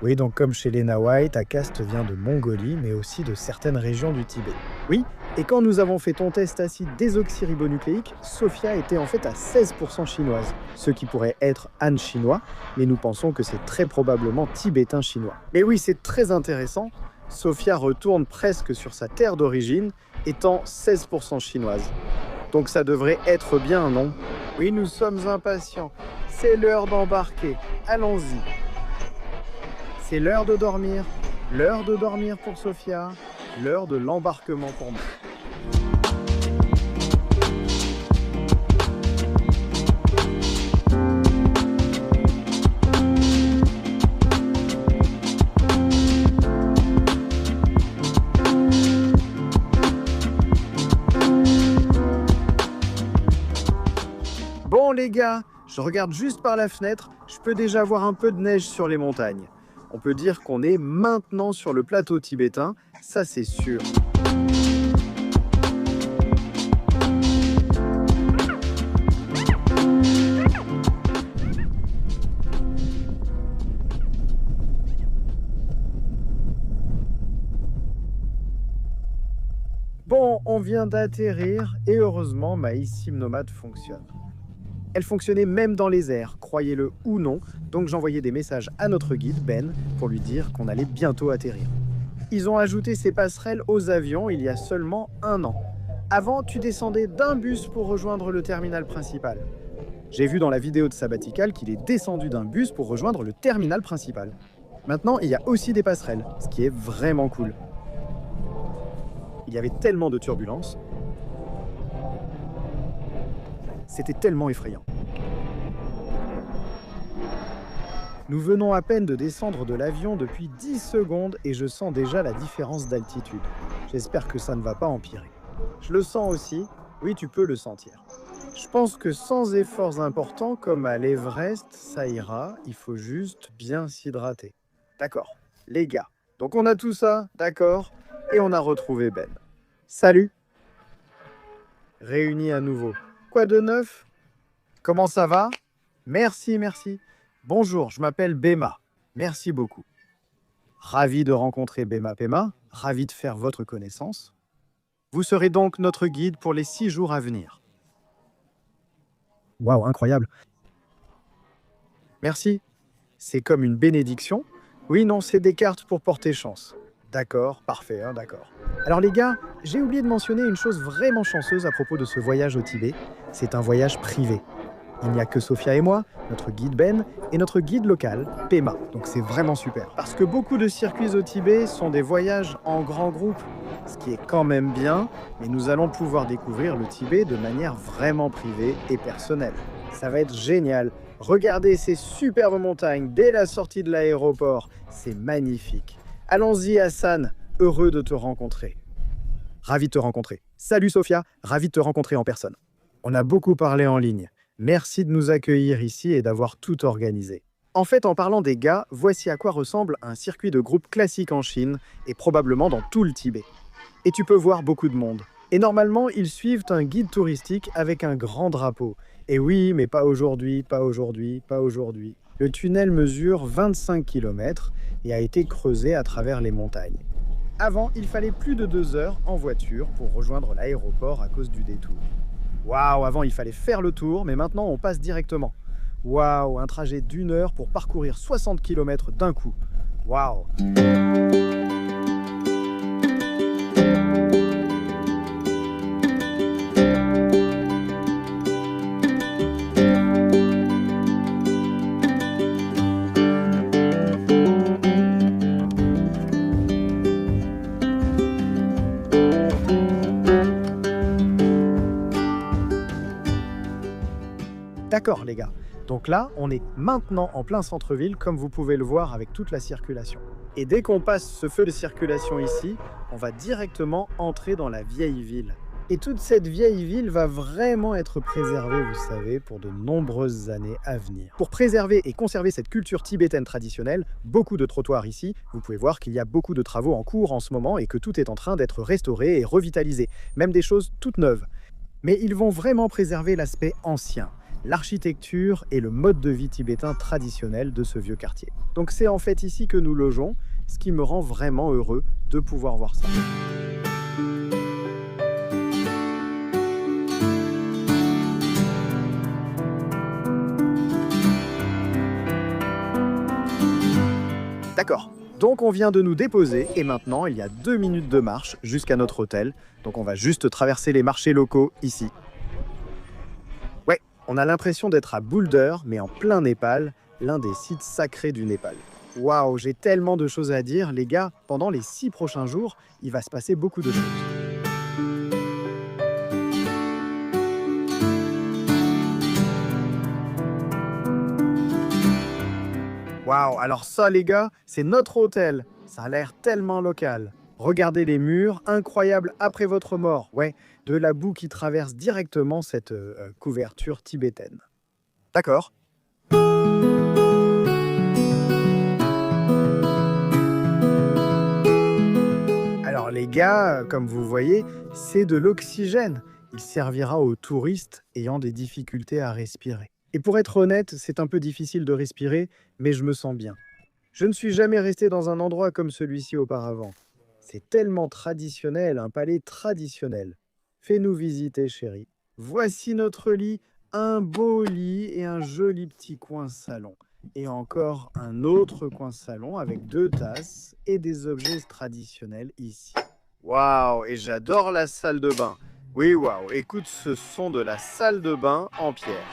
Oui, donc comme chez les Nawai, ta caste vient de Mongolie, mais aussi de certaines régions du Tibet. Oui, et quand nous avons fait ton test acide désoxyribonucléique, Sophia était en fait à 16% chinoise, ce qui pourrait être Han chinois, mais nous pensons que c'est très probablement tibétain chinois. Mais oui, c'est très intéressant, Sophia retourne presque sur sa terre d'origine, étant 16% chinoise. Donc ça devrait être bien, non? Oui, nous sommes impatients, c'est l'heure d'embarquer, allons-y. C'est l'heure de dormir pour Sophia, l'heure de l'embarquement pour moi. Bon les gars, je regarde juste par la fenêtre, je peux déjà voir un peu de neige sur les montagnes. On peut dire qu'on est maintenant sur le plateau tibétain, ça c'est sûr. Bon, on vient d'atterrir et heureusement ma eSIM nomade fonctionne. Elle fonctionnait même dans les airs, croyez-le ou non, donc j'envoyais des messages à notre guide, Ben, pour lui dire qu'on allait bientôt atterrir. Ils ont ajouté ces passerelles aux avions il y a seulement 1 an. Avant, tu descendais d'un bus pour rejoindre le terminal principal. J'ai vu dans la vidéo de Sabbatical qu'il est descendu d'un bus pour rejoindre le terminal principal. Maintenant, il y a aussi des passerelles, ce qui est vraiment cool. Il y avait tellement de turbulences. C'était tellement effrayant. Nous venons à peine de descendre de l'avion depuis 10 secondes et je sens déjà la différence d'altitude. J'espère que ça ne va pas empirer. Je le sens aussi, oui tu peux le sentir. Je pense que sans efforts importants comme à l'Everest, ça ira, il faut juste bien s'hydrater. D'accord, les gars. Donc on a tout ça, d'accord, et on a retrouvé Ben. Salut. Réunis à nouveau. Quoi de neuf? Comment ça va? Merci. Bonjour, je m'appelle Bema. Merci beaucoup. Ravi de rencontrer Bema Pema, ravi de faire votre connaissance. Vous serez donc notre guide pour les 6 jours à venir. Waouh, incroyable. Merci. C'est comme une bénédiction? Oui, non, c'est des cartes pour porter chance. D'accord, parfait, d'accord. Alors les gars, j'ai oublié de mentionner une chose vraiment chanceuse à propos de ce voyage au Tibet. C'est un voyage privé. Il n'y a que Sophia et moi, notre guide Ben, et notre guide local, Pema. Donc c'est vraiment super. Parce que beaucoup de circuits au Tibet sont des voyages en grand groupe, ce qui est quand même bien, mais nous allons pouvoir découvrir le Tibet de manière vraiment privée et personnelle. Ça va être génial. Regardez ces superbes montagnes dès la sortie de l'aéroport. C'est magnifique. Allons-y Hassan, heureux de te rencontrer. Ravi de te rencontrer. Salut Sophia, ravi de te rencontrer en personne. On a beaucoup parlé en ligne. Merci de nous accueillir ici et d'avoir tout organisé. En fait, en parlant des gars, voici à quoi ressemble un circuit de groupe classique en Chine et probablement dans tout le Tibet. Et tu peux voir beaucoup de monde. Et normalement, ils suivent un guide touristique avec un grand drapeau. Et oui, mais pas aujourd'hui. Le tunnel mesure 25 km et a été creusé à travers les montagnes. Avant, il fallait plus de 2 heures en voiture pour rejoindre l'aéroport à cause du détour. Waouh, avant il fallait faire le tour, mais maintenant on passe directement. Waouh, un trajet d'1 heure pour parcourir 60 km d'un coup. Waouh. D'accord les gars, donc là on est maintenant en plein centre-ville comme vous pouvez le voir avec toute la circulation. Et dès qu'on passe ce feu de circulation ici, on va directement entrer dans la vieille ville. Et toute cette vieille ville va vraiment être préservée, vous savez, pour de nombreuses années à venir. Pour préserver et conserver cette culture tibétaine traditionnelle, beaucoup de trottoirs ici, vous pouvez voir qu'il y a beaucoup de travaux en cours en ce moment et que tout est en train d'être restauré et revitalisé, même des choses toutes neuves. Mais ils vont vraiment préserver l'aspect ancien. l'architecture et le mode de vie tibétain traditionnel de ce vieux quartier. Donc c'est en fait ici que nous logeons, ce qui me rend vraiment heureux de pouvoir voir ça. D'accord, donc on vient de nous déposer et maintenant il y a 2 minutes de marche jusqu'à notre hôtel. Donc on va juste traverser les marchés locaux ici. Ouais, on a l'impression d'être à Boulder, mais en plein Népal, l'un des sites sacrés du Népal. Waouh, j'ai tellement de choses à dire, les gars. Pendant les 6 prochains jours, il va se passer beaucoup de choses. Waouh, alors ça les gars, c'est notre hôtel. Ça a l'air tellement local. Regardez les murs, incroyables après votre mort. Ouais, de la boue qui traverse directement cette couverture tibétaine. D'accord. Alors les gars, comme vous voyez, c'est de l'oxygène. Il servira aux touristes ayant des difficultés à respirer. Et pour être honnête, c'est un peu difficile de respirer, mais je me sens bien. Je ne suis jamais resté dans un endroit comme celui-ci auparavant. C'est tellement traditionnel, un palais traditionnel. Fais-nous visiter, chérie. Voici notre lit, un beau lit et un joli petit coin salon. Et encore un autre coin salon avec 2 tasses et des objets traditionnels ici. Waouh, et j'adore la salle de bain. Oui, waouh, écoute ce son de la salle de bain en pierre.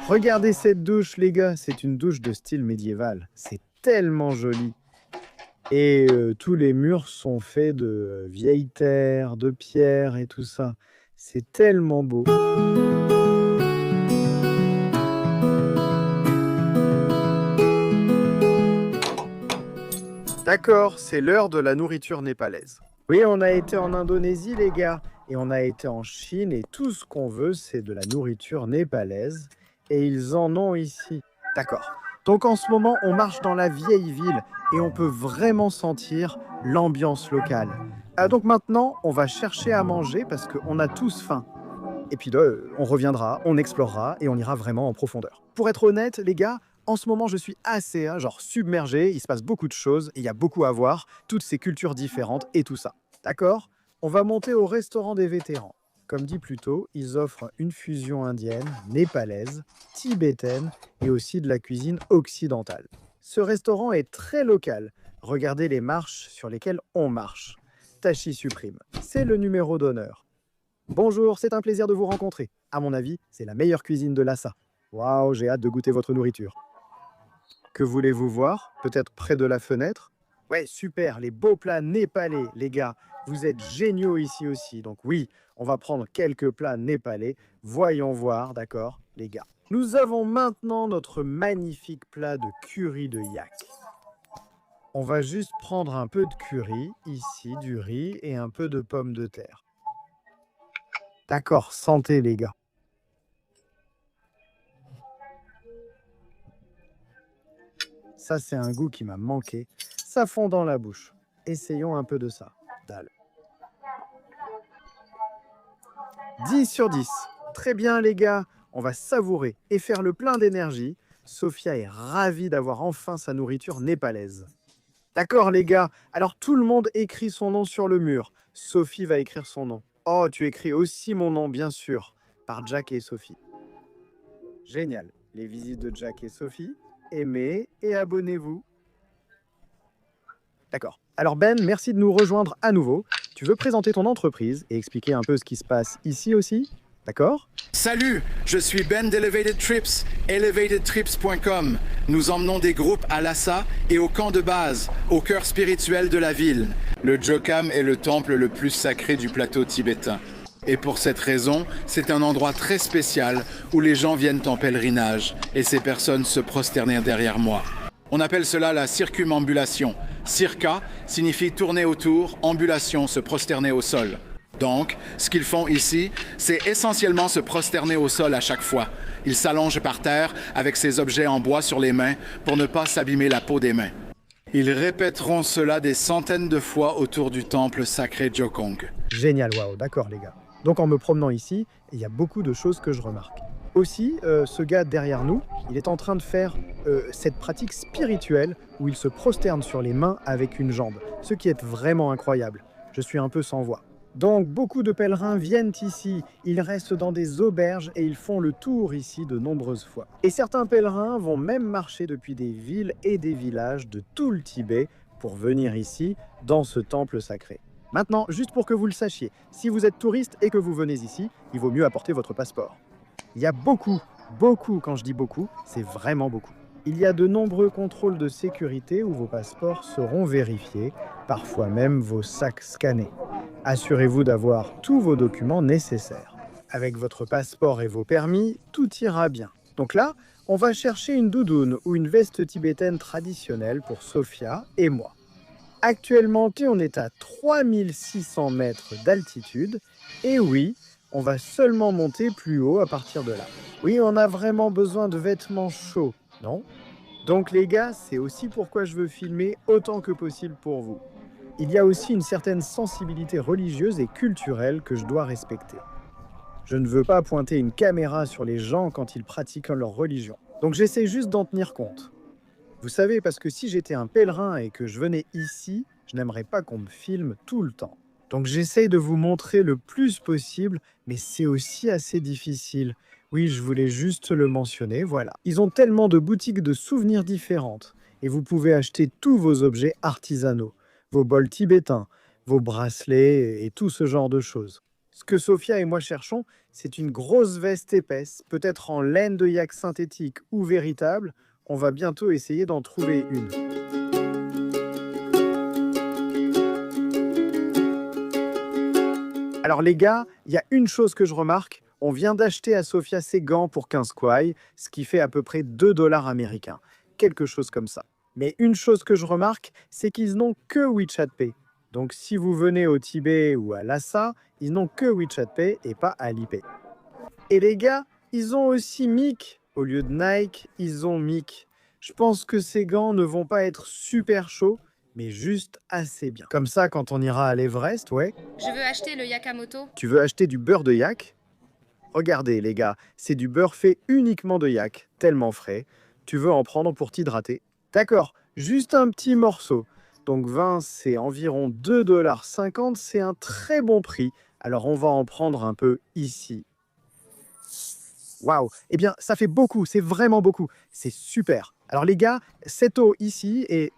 Regardez cette douche, les gars, c'est une douche de style médiéval. C'est tellement joli. Et tous les murs sont faits de vieille terre, de pierre et tout ça. C'est tellement beau. D'accord, c'est l'heure de la nourriture népalaise. Oui, on a été en Indonésie, les gars, et on a été en Chine, et tout ce qu'on veut, c'est de la nourriture népalaise. Et ils en ont ici. D'accord. Donc en ce moment, on marche dans la vieille ville et on peut vraiment sentir l'ambiance locale. Donc maintenant, on va chercher à manger parce qu'on a tous faim. Et puis on reviendra, on explorera et on ira vraiment en profondeur. Pour être honnête, les gars, en ce moment, je suis assez submergé. Il se passe beaucoup de choses et il y a beaucoup à voir. Toutes ces cultures différentes et tout ça. D'accord ? On va monter au restaurant des vétérans. Comme dit plus tôt, ils offrent une fusion indienne, népalaise, tibétaine et aussi de la cuisine occidentale. Ce restaurant est très local. Regardez les marches sur lesquelles on marche. Tachi Supreme, c'est le numéro d'honneur. Bonjour, c'est un plaisir de vous rencontrer. À mon avis, c'est la meilleure cuisine de Lhasa. Waouh, j'ai hâte de goûter votre nourriture. Que voulez-vous voir? Peut-être près de la fenêtre? Ouais, super, les beaux plats népalais, les gars. Vous êtes géniaux ici aussi. Donc oui, on va prendre quelques plats népalais. Voyons voir, d'accord, les gars. Nous avons maintenant notre magnifique plat de curry de yak. On va juste prendre un peu de curry, ici, du riz et un peu de pommes de terre. D'accord, santé, les gars. Ça, c'est un goût qui m'a manqué. Ça fond dans la bouche. Essayons un peu de ça. Dalle. 10 sur 10. Très bien, les gars. On va savourer et faire le plein d'énergie. Sophia est ravie d'avoir enfin sa nourriture népalaise. D'accord, les gars. Alors, tout le monde écrit son nom sur le mur. Sophie va écrire son nom. Oh, tu écris aussi mon nom, bien sûr. Par Jack et Sophie. Génial. Les visites de Jack et Sophie. Aimez et abonnez-vous. D'accord. Alors Ben, merci de nous rejoindre à nouveau. Tu veux présenter ton entreprise et expliquer un peu ce qui se passe ici aussi? D'accord? Salut, je suis Ben d'Elevated Trips, elevatedtrips.com. Nous emmenons des groupes à Lhasa et au camp de base, au cœur spirituel de la ville. Le Jokam est le temple le plus sacré du plateau tibétain. Et pour cette raison, c'est un endroit très spécial où les gens viennent en pèlerinage et ces personnes se prosterner derrière moi. On appelle cela la circumambulation. Circa signifie tourner autour, ambulation, se prosterner au sol. Donc, ce qu'ils font ici, c'est essentiellement se prosterner au sol à chaque fois. Ils s'allongent par terre avec ces objets en bois sur les mains pour ne pas s'abîmer la peau des mains. Ils répéteront cela des centaines de fois autour du temple sacré Jokong. Génial, waouh, d'accord les gars. Donc en me promenant ici, il y a beaucoup de choses que je remarque. Aussi, ce gars derrière nous, il est en train de faire cette pratique spirituelle où il se prosterne sur les mains avec une jambe, ce qui est vraiment incroyable. Je suis un peu sans voix. Donc, beaucoup de pèlerins viennent ici, ils restent dans des auberges et ils font le tour ici de nombreuses fois. Et certains pèlerins vont même marcher depuis des villes et des villages de tout le Tibet pour venir ici, dans ce temple sacré. Maintenant, juste pour que vous le sachiez, si vous êtes touriste et que vous venez ici, il vaut mieux apporter votre passeport. Il y a beaucoup, quand je dis beaucoup, c'est vraiment beaucoup. Il y a de nombreux contrôles de sécurité où vos passeports seront vérifiés, parfois même vos sacs scannés. Assurez-vous d'avoir tous vos documents nécessaires. Avec votre passeport et vos permis, tout ira bien. Donc là, on va chercher une doudoune ou une veste tibétaine traditionnelle pour Sophia et moi. Actuellement, on est à 3600 mètres d'altitude et oui, on va seulement monter plus haut à partir de là. Oui, on a vraiment besoin de vêtements chauds, non? Donc les gars, c'est aussi pourquoi je veux filmer autant que possible pour vous. Il y a aussi une certaine sensibilité religieuse et culturelle que je dois respecter. Je ne veux pas pointer une caméra sur les gens quand ils pratiquent leur religion. Donc j'essaie juste d'en tenir compte. Vous savez, parce que si j'étais un pèlerin et que je venais ici, je n'aimerais pas qu'on me filme tout le temps. Donc j'essaye de vous montrer le plus possible, mais c'est aussi assez difficile. Oui, je voulais juste le mentionner, voilà. Ils ont tellement de boutiques de souvenirs différentes, et vous pouvez acheter tous vos objets artisanaux, vos bols tibétains, vos bracelets et tout ce genre de choses. Ce que Sophia et moi cherchons, c'est une grosse veste épaisse, peut-être en laine de yak synthétique ou véritable. On va bientôt essayer d'en trouver une. Alors les gars, il y a une chose que je remarque, on vient d'acheter à Sophia ses gants pour 15 kwai, ce qui fait à peu près 2 dollars américains, quelque chose comme ça. Mais une chose que je remarque, c'est qu'ils n'ont que WeChat Pay. Donc si vous venez au Tibet ou à Lhasa, ils n'ont que WeChat Pay et pas Alipay. Et les gars, ils ont aussi Mic. Au lieu de Nike, ils ont Mic. Je pense que ces gants ne vont pas être super chauds, mais juste assez bien. Comme ça, quand on ira à l'Everest, ouais. Je veux acheter le Yakamoto. Tu veux acheter du beurre de yak? Regardez les gars, c'est du beurre fait uniquement de yak, tellement frais. Tu veux en prendre pour t'hydrater? D'accord, juste un petit morceau. Donc 20, c'est environ 2,50 $, c'est un très bon prix. Alors on va en prendre un peu ici. Waouh, eh bien ça fait beaucoup, c'est vraiment beaucoup. C'est super. Alors les gars, cette eau ici est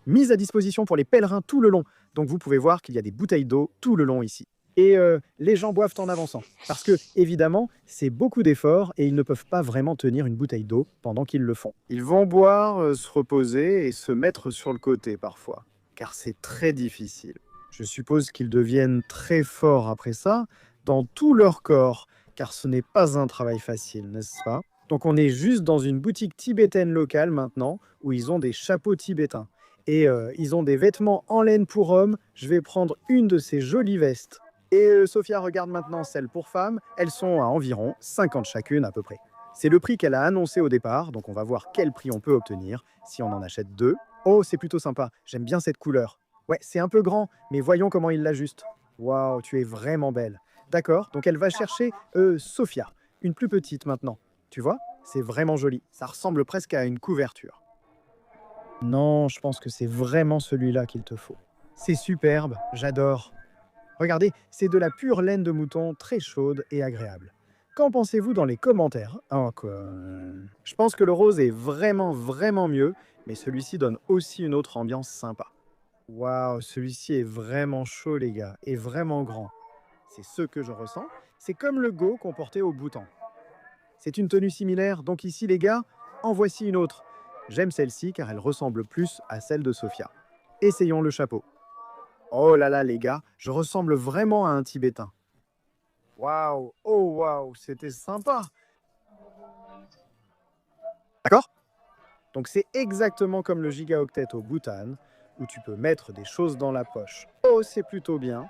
mise à disposition pour les pèlerins tout le long. Donc vous pouvez voir qu'il y a des bouteilles d'eau tout le long ici. Et les gens boivent en avançant. Parce que, évidemment, c'est beaucoup d'efforts et ils ne peuvent pas vraiment tenir une bouteille d'eau pendant qu'ils le font. Ils vont boire, se reposer et se mettre sur le côté parfois. Car c'est très difficile. Je suppose qu'ils deviennent très forts après ça, dans tout leur corps. Car ce n'est pas un travail facile, n'est-ce pas? Donc on est juste dans une boutique tibétaine locale maintenant, où ils ont des chapeaux tibétains. Et ils ont des vêtements en laine pour hommes. Je vais prendre une de ces jolies vestes. Et Sophia regarde maintenant celles pour femmes. Elles sont à environ 50 chacune à peu près. C'est le prix qu'elle a annoncé au départ, donc on va voir quel prix on peut obtenir si on en achète deux. Oh, c'est plutôt sympa. J'aime bien cette couleur. Ouais, c'est un peu grand, mais voyons comment il l'ajuste. Waouh, tu es vraiment belle. D'accord, donc elle va chercher Sophia, une plus petite maintenant. Tu vois, c'est vraiment joli. Ça ressemble presque à une couverture. Non, je pense que c'est vraiment celui-là qu'il te faut. C'est superbe, j'adore. Regardez, c'est de la pure laine de mouton très chaude et agréable. Qu'en pensez-vous dans les commentaires? Je pense que le rose est vraiment mieux, mais celui-ci donne aussi une autre ambiance sympa. Waouh, celui-ci est vraiment chaud les gars, et vraiment grand. C'est ce que je ressens. C'est comme le go qu'on portait au Bhoutan. C'est une tenue similaire, donc ici les gars, en voici une autre. J'aime celle-ci car elle ressemble plus à celle de Sophia. Essayons le chapeau. Oh là là les gars, je ressemble vraiment à un Tibétain. Waouh, oh waouh, c'était sympa. D'accord? Donc c'est exactement comme le gigaoctet au Bhoutan, où tu peux mettre des choses dans la poche. Oh, c'est plutôt bien.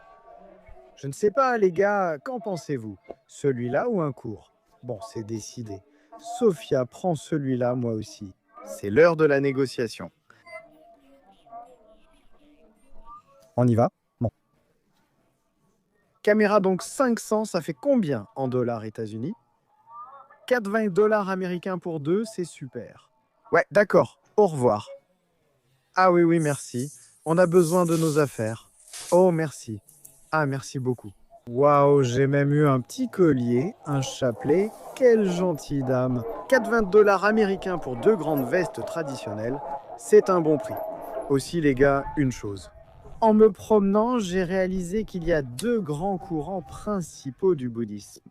Je ne sais pas les gars, qu'en pensez-vous? Celui-là ou un court? Bon, c'est décidé. Sophia prend celui-là, moi aussi. C'est l'heure de la négociation. On y va? Bon. Caméra donc 500, ça fait combien en dollars États-Unis? $80 américains pour deux, c'est super. Ouais, d'accord. Au revoir. Ah oui, oui, merci. On a besoin de nos affaires. Oh, merci. Ah, merci beaucoup. Waouh, j'ai même eu un petit collier, un chapelet. Quelle gentille dame. $80 américains pour deux grandes vestes traditionnelles, c'est un bon prix. Aussi, les gars, une chose. En me promenant, j'ai réalisé qu'il y a deux grands courants principaux du bouddhisme.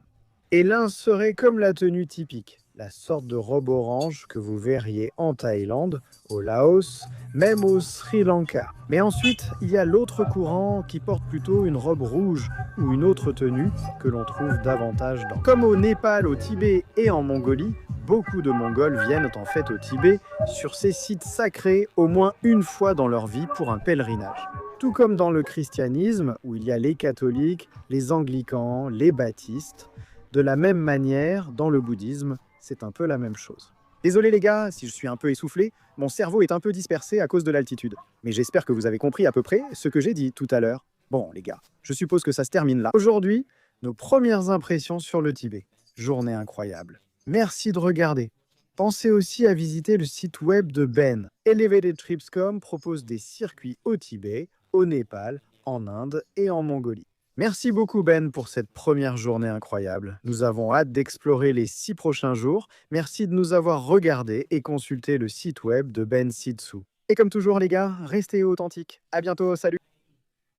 Et l'un serait comme la tenue typique, la sorte de robe orange que vous verriez en Thaïlande, au Laos, même au Sri Lanka. Mais ensuite, il y a l'autre courant qui porte plutôt une robe rouge ou une autre tenue que l'on trouve davantage dans. Comme au Népal, au Tibet et en Mongolie, beaucoup de Mongols viennent en fait au Tibet sur ces sites sacrés au moins une fois dans leur vie pour un pèlerinage. Tout comme dans le christianisme, où il y a les catholiques, les anglicans, les baptistes, de la même manière, dans le bouddhisme, c'est un peu la même chose. Désolé les gars, si je suis un peu essoufflé, mon cerveau est un peu dispersé à cause de l'altitude. Mais j'espère que vous avez compris à peu près ce que j'ai dit tout à l'heure. Bon les gars, je suppose que ça se termine là. Aujourd'hui, nos premières impressions sur le Tibet. Journée incroyable. Merci de regarder. Pensez aussi à visiter le site web de Ben. ElevatedTrips.com propose des circuits au Tibet, au Népal, en Inde et en Mongolie. Merci beaucoup Ben pour cette première journée incroyable. Nous avons hâte d'explorer les 6 prochains jours. Merci de nous avoir regardés et consulté le site web de Ben Sitsu. Et comme toujours les gars, restez authentiques. À bientôt, salut!